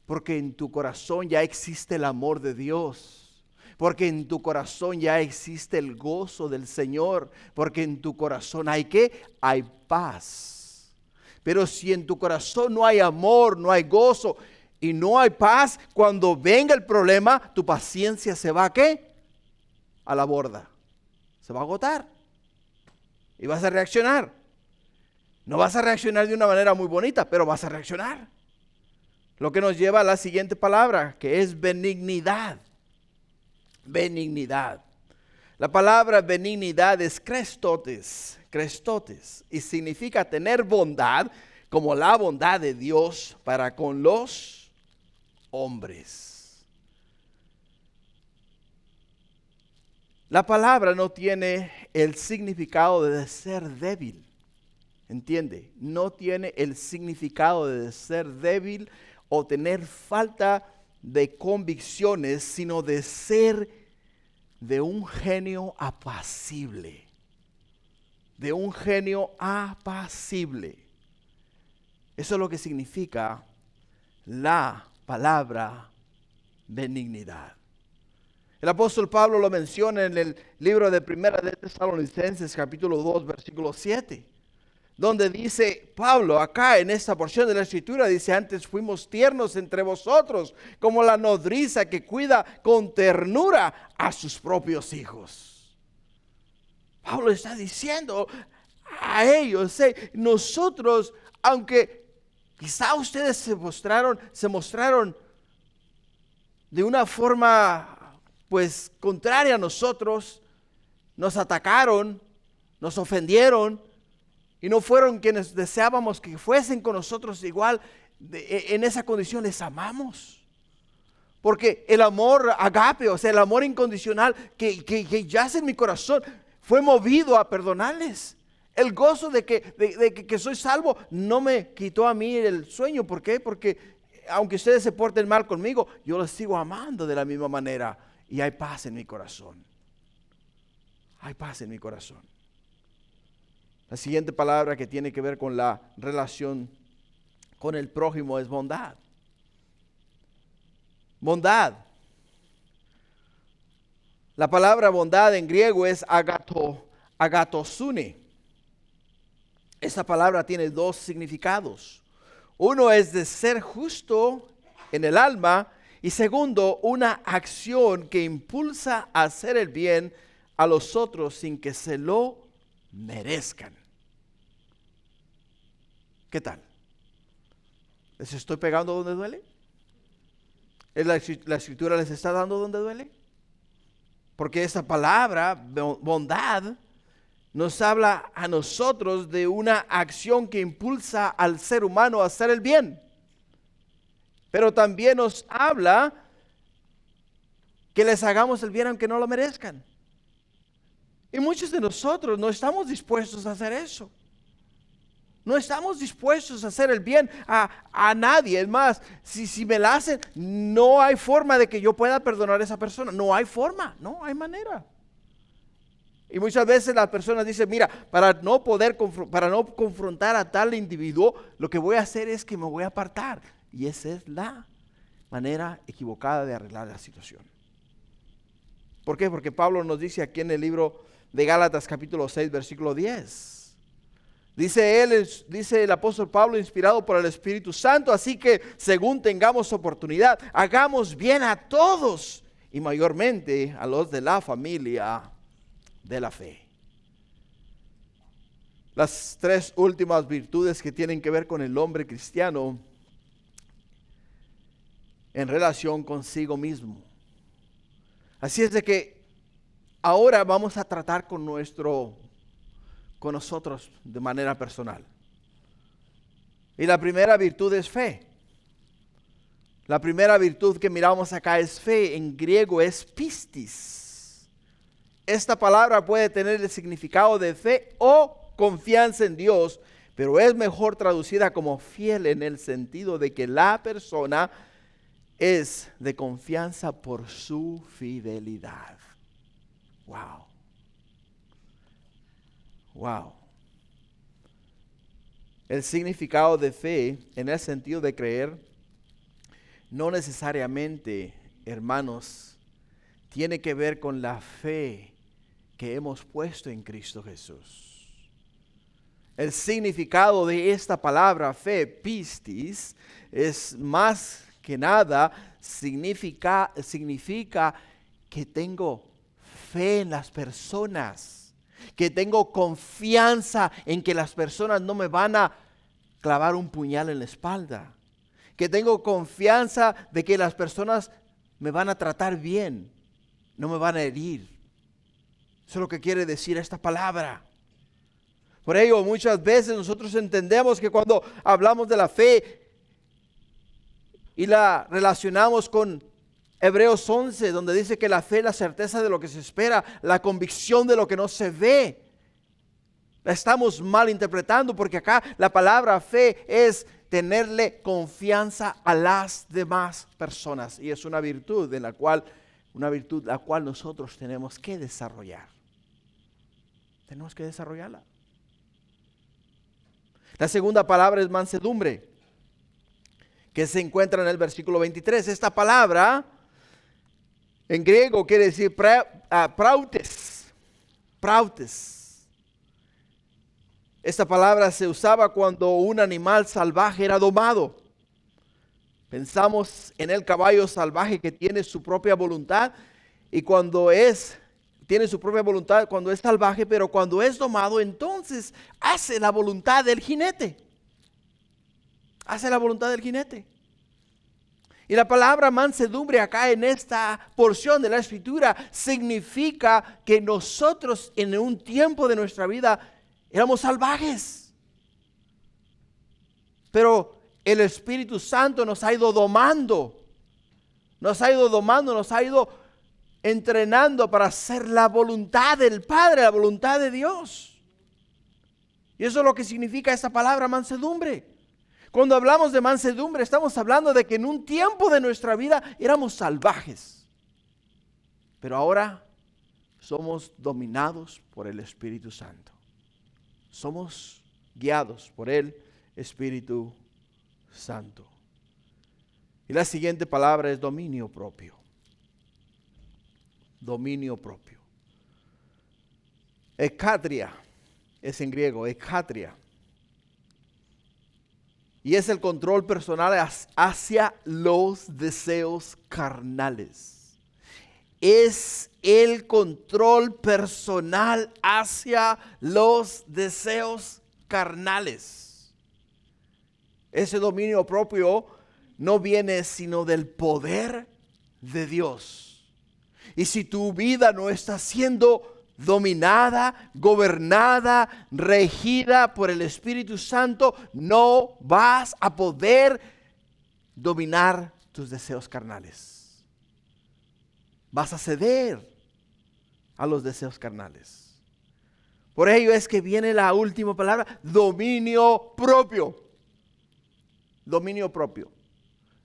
porque en tu corazón ya existe el amor de Dios, porque en tu corazón ya existe el gozo del Señor, porque en tu corazón hay ¿qué? Hay paz. Pero si en tu corazón no hay amor, no hay gozo y no hay paz, cuando venga el problema, tu paciencia se va ¿a qué? A la borda. Se va a agotar. Y vas a reaccionar. No vas a reaccionar de una manera muy bonita, pero vas a reaccionar. Lo que nos lleva a la siguiente palabra, que es benignidad. Benignidad. La palabra benignidad es crestotes, crestotes, y significa tener bondad como la bondad de Dios para con los hombres. La palabra no tiene el significado de ser débil. ¿Entiende? No tiene el significado de ser débil o tener falta de convicciones, sino de ser de un genio apacible. De un genio apacible. Eso es lo que significa la palabra benignidad. El apóstol Pablo lo menciona en el libro de Primera de Tesalonicenses, capítulo 2, versículo 7. Donde dice Pablo, acá en esta porción de la escritura, dice: antes fuimos tiernos entre vosotros, como la nodriza que cuida con ternura a sus propios hijos. Pablo está diciendo a ellos, nosotros, aunque quizá ustedes se mostraron de una forma pues contraria a nosotros, nos atacaron, nos ofendieron, y no fueron quienes deseábamos que fuesen con nosotros igual, en esa condición les amamos. Porque el amor agape, o sea, el amor incondicional que yace en mi corazón, fue movido a perdonarles. El gozo de que soy salvo no me quitó a mí el sueño. ¿Por qué? Porque aunque ustedes se porten mal conmigo, yo los sigo amando de la misma manera. Y hay paz en mi corazón. Hay paz en mi corazón. La siguiente palabra que tiene que ver con la relación con el prójimo es bondad. Bondad. La palabra bondad en griego es agatosune. Esta palabra tiene dos significados. Uno es de ser justo en el alma, y segundo, una acción que impulsa a hacer el bien a los otros sin que se lo merezcan. ¿Qué tal? ¿Les estoy pegando donde duele? ¿La escritura les está dando donde duele? Porque esta palabra, bondad, nos habla a nosotros de una acción que impulsa al ser humano a hacer el bien. Pero también nos habla que les hagamos el bien aunque no lo merezcan. Y muchos de nosotros no estamos dispuestos a hacer eso. No estamos dispuestos a hacer el bien a nadie. Es más, si me la hacen, no hay forma de que yo pueda perdonar a esa persona. No hay forma, no hay manera. Y muchas veces las personas dicen: mira, para no confrontar a tal individuo, lo que voy a hacer es que me voy a apartar. Y esa es la manera equivocada de arreglar la situación. ¿Por qué? Porque Pablo nos dice aquí en el libro de Gálatas capítulo 6, versículo 10. Dice el apóstol Pablo, inspirado por el Espíritu Santo: así que según tengamos oportunidad, hagamos bien a todos, y mayormente a los de la familia de la fe. Las tres últimas virtudes que tienen que ver con el hombre cristiano en relación consigo mismo. Así es de que ahora vamos a tratar con nosotros de manera personal. Y la primera virtud es fe. La primera virtud que miramos acá es fe, en griego es pistis. Esta palabra puede tener el significado de fe o confianza en Dios, pero es mejor traducida como fiel en el sentido de que la persona es de confianza por su fidelidad. Wow. Wow. El significado de fe en el sentido de creer no necesariamente, hermanos, tiene que ver con la fe que hemos puesto en Cristo Jesús. El significado de esta palabra fe, pistis, es más que nada, significa que tengo fe en las personas, que tengo confianza en que las personas no me van a clavar un puñal en la espalda, que tengo confianza de que las personas me van a tratar bien, no me van a herir. Eso es lo que quiere decir esta palabra. Por ello, muchas veces nosotros entendemos que cuando hablamos de la fe y la relacionamos con Hebreos 11, donde dice que la fe es la certeza de lo que se espera, la convicción de lo que no se ve, la estamos mal interpretando, porque acá la palabra fe es tenerle confianza a las demás personas, y es una virtud la cual nosotros tenemos que desarrollar. Tenemos que desarrollarla. La segunda palabra es mansedumbre, que se encuentra en el versículo 23. Esta palabra en griego quiere decir prautes. Esta palabra se usaba cuando un animal salvaje era domado. Pensamos en el caballo salvaje que tiene su propia voluntad, y tiene su propia voluntad cuando es salvaje, pero cuando es domado, entonces hace la voluntad del jinete. Hace la voluntad del jinete. Y la palabra mansedumbre acá en esta porción de la Escritura significa que nosotros en un tiempo de nuestra vida éramos salvajes. Pero el Espíritu Santo nos ha ido domando. Nos ha ido entrenando para hacer la voluntad del Padre, la voluntad de Dios. Y eso es lo que significa esta palabra mansedumbre. Cuando hablamos de mansedumbre, estamos hablando de que en un tiempo de nuestra vida éramos salvajes, pero ahora somos dominados por el Espíritu Santo. Somos guiados por el Espíritu Santo. Y la siguiente palabra es dominio propio. Dominio propio. Ekatria es en griego, ekatria. Y es el control personal hacia los deseos carnales. Es el control personal hacia los deseos carnales. Ese dominio propio no viene sino del poder de Dios. Y si tu vida no está siendo dominada, gobernada, regida por el Espíritu Santo, no vas a poder dominar tus deseos carnales. Vas a ceder a los deseos carnales. Por ello es que viene la última palabra, dominio propio. Dominio propio.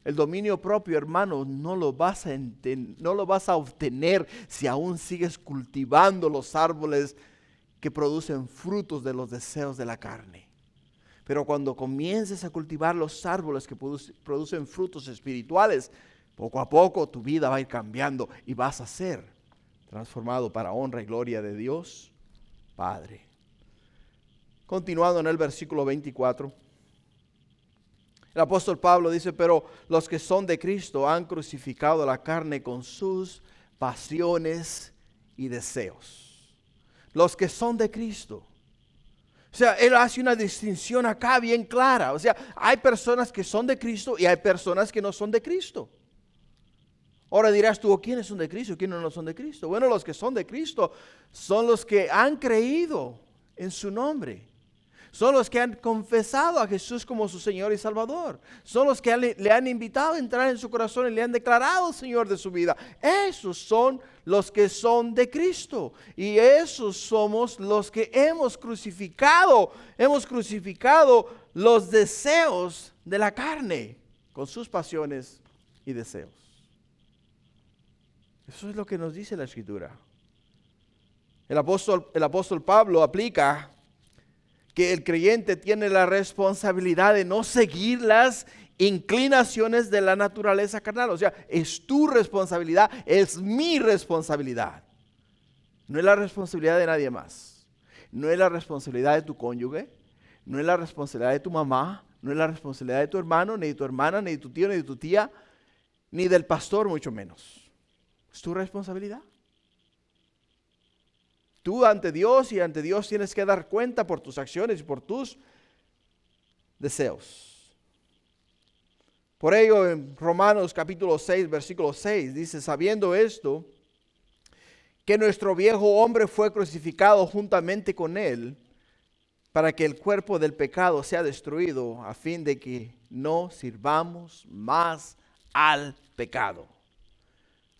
El dominio propio, hermano, no lo vas a obtener si aún sigues cultivando los árboles que producen frutos de los deseos de la carne. Pero cuando comiences a cultivar los árboles que producen frutos espirituales, poco a poco tu vida va a ir cambiando y vas a ser transformado para honra y gloria de Dios Padre. Continuando en el versículo 24. El apóstol Pablo dice, pero los que son de Cristo han crucificado la carne con sus pasiones y deseos. Los que son de Cristo. O sea, él hace una distinción acá bien clara. O sea, hay personas que son de Cristo y hay personas que no son de Cristo. Ahora dirás tú, ¿quiénes son de Cristo? ¿Quiénes no son de Cristo? Bueno, los que son de Cristo son los que han creído en su nombre. Son los que han confesado a Jesús como su Señor y Salvador. Son los que le han invitado a entrar en su corazón y le han declarado Señor de su vida. Esos son los que son de Cristo. Y esos somos los que hemos crucificado. Hemos crucificado los deseos de la carne con sus pasiones y deseos. Eso es lo que nos dice la Escritura. El apóstol Pablo aplica que el creyente tiene la responsabilidad de no seguir las inclinaciones de la naturaleza carnal. O sea, es tu responsabilidad, es mi responsabilidad. No es la responsabilidad de nadie más. No es la responsabilidad de tu cónyuge, no es la responsabilidad de tu mamá, no es la responsabilidad de tu hermano, ni de tu hermana, ni de tu tío, ni de tu tía, ni del pastor, mucho menos. Es tu responsabilidad. Tú ante Dios y ante Dios tienes que dar cuenta por tus acciones y por tus deseos. Por ello en Romanos capítulo 6, versículo 6 dice, sabiendo esto, que nuestro viejo hombre fue crucificado juntamente con él, para que el cuerpo del pecado sea destruido, a fin de que no sirvamos más al pecado.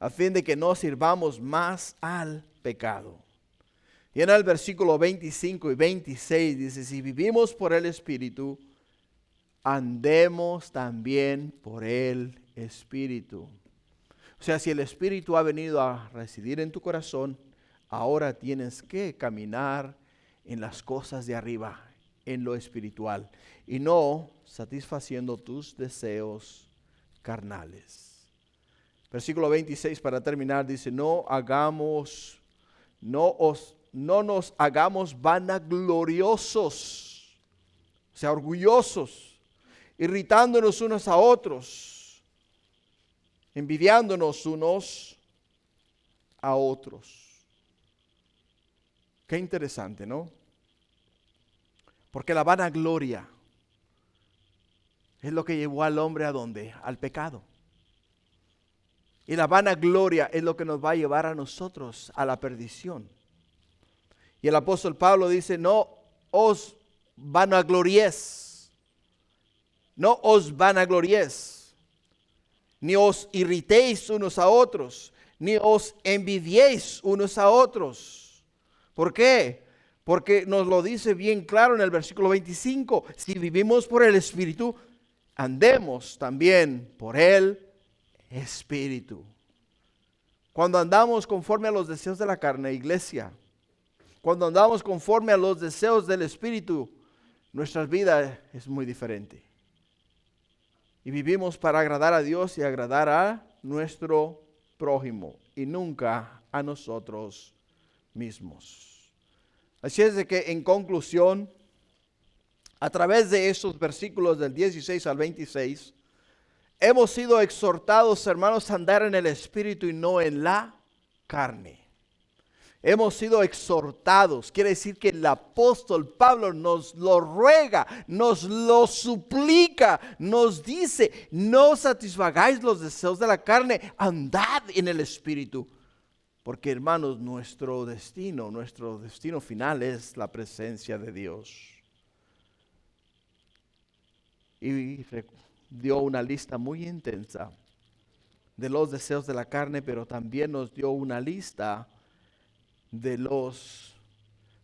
A fin de que no sirvamos más al pecado. Y en el versículo 25 y 26 dice, si vivimos por el Espíritu, andemos también por el Espíritu. O sea, si el Espíritu ha venido a residir en tu corazón, ahora tienes que caminar en las cosas de arriba, en lo espiritual, y no satisfaciendo tus deseos carnales. Versículo 26 para terminar dice, no nos hagamos vanagloriosos, o sea, orgullosos, irritándonos unos a otros, envidiándonos unos a otros. Qué interesante, ¿no? Porque la vanagloria es lo que llevó al hombre ¿a dónde? Al pecado. Y la vanagloria es lo que nos va a llevar a nosotros a la perdición. Y el apóstol Pablo dice, no os vanaglories, no os vanaglories, ni os irritéis unos a otros, ni os envidiéis unos a otros. ¿Por qué? Porque nos lo dice bien claro en el versículo 25, si vivimos por el Espíritu, andemos también por el Espíritu. Cuando andamos conforme a los deseos de la carne, iglesia, cuando andamos conforme a los deseos del Espíritu, nuestra vida es muy diferente. Y vivimos para agradar a Dios y agradar a nuestro prójimo y nunca a nosotros mismos. Así es de que en conclusión, a través de estos versículos del 16 al 26, hemos sido exhortados, hermanos, a andar en el Espíritu y no en la carne. Hemos sido exhortados, quiere decir que el apóstol Pablo nos lo ruega, nos lo suplica, nos dice, no satisfagáis los deseos de la carne, andad en el Espíritu. Porque hermanos, nuestro destino final es la presencia de Dios. Y dio una lista muy intensa de los deseos de la carne, pero también nos dio una lista de los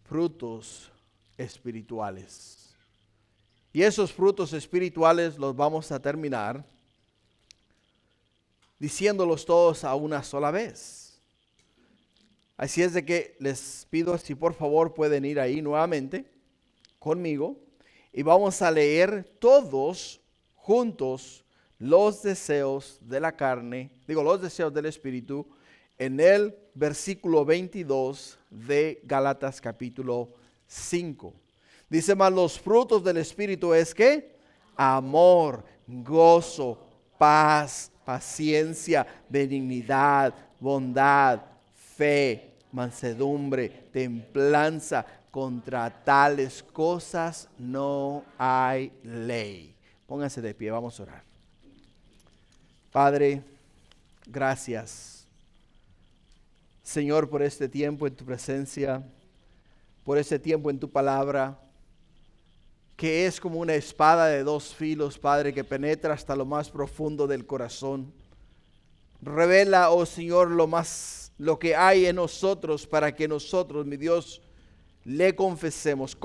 frutos espirituales. Y esos frutos espirituales los vamos a terminar diciéndolos todos a una sola vez. Así es de que les pido si por favor pueden ir ahí nuevamente conmigo y vamos a leer todos juntos los deseos de la carne, los deseos del Espíritu en el versículo 22 de Gálatas capítulo 5. Dice, mas los frutos del Espíritu es ¿qué? Amor, gozo, paz, paciencia, benignidad, bondad, fe, mansedumbre, templanza. Contra tales cosas no hay ley. Pónganse de pie, vamos a orar. Padre, gracias, Señor, por este tiempo en tu presencia, por este tiempo en tu palabra. que es como una espada de dos filos, Padre, que penetra hasta lo más profundo del corazón. Revela, oh Señor, lo que hay en nosotros, para que nosotros, mi Dios, le confesemos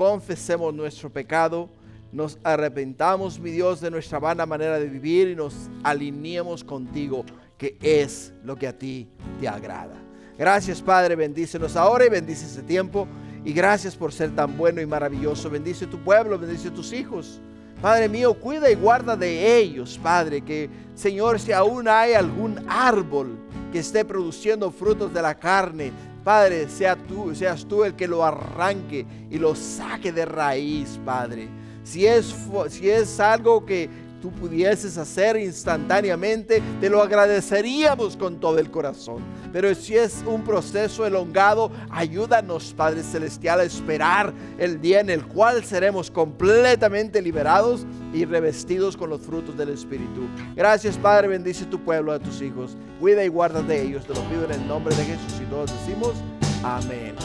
nuestro pecado, nos arrepentamos, mi Dios, de nuestra vana manera de vivir y nos alineemos contigo, que es lo que a ti te agrada. Gracias, Padre, bendícenos ahora y bendice este tiempo. Y gracias por ser tan bueno y maravilloso. Bendice tu pueblo, bendice tus hijos. Padre mío, cuida y guarda de ellos, Padre, que, Señor, si aún hay algún árbol que esté produciendo frutos de la carne, Padre, seas tú el que lo arranque y lo saque de raíz, Padre. Si es algo que tú pudieses hacer instantáneamente, te lo agradeceríamos con todo el corazón. Pero si es un proceso elongado, ayúdanos, Padre Celestial, a esperar el día en el cual seremos completamente liberados y revestidos con los frutos del Espíritu. Gracias, Padre, bendice tu pueblo, a tus hijos. Cuida y guarda de ellos, te lo pido en el nombre de Jesús y todos decimos amén.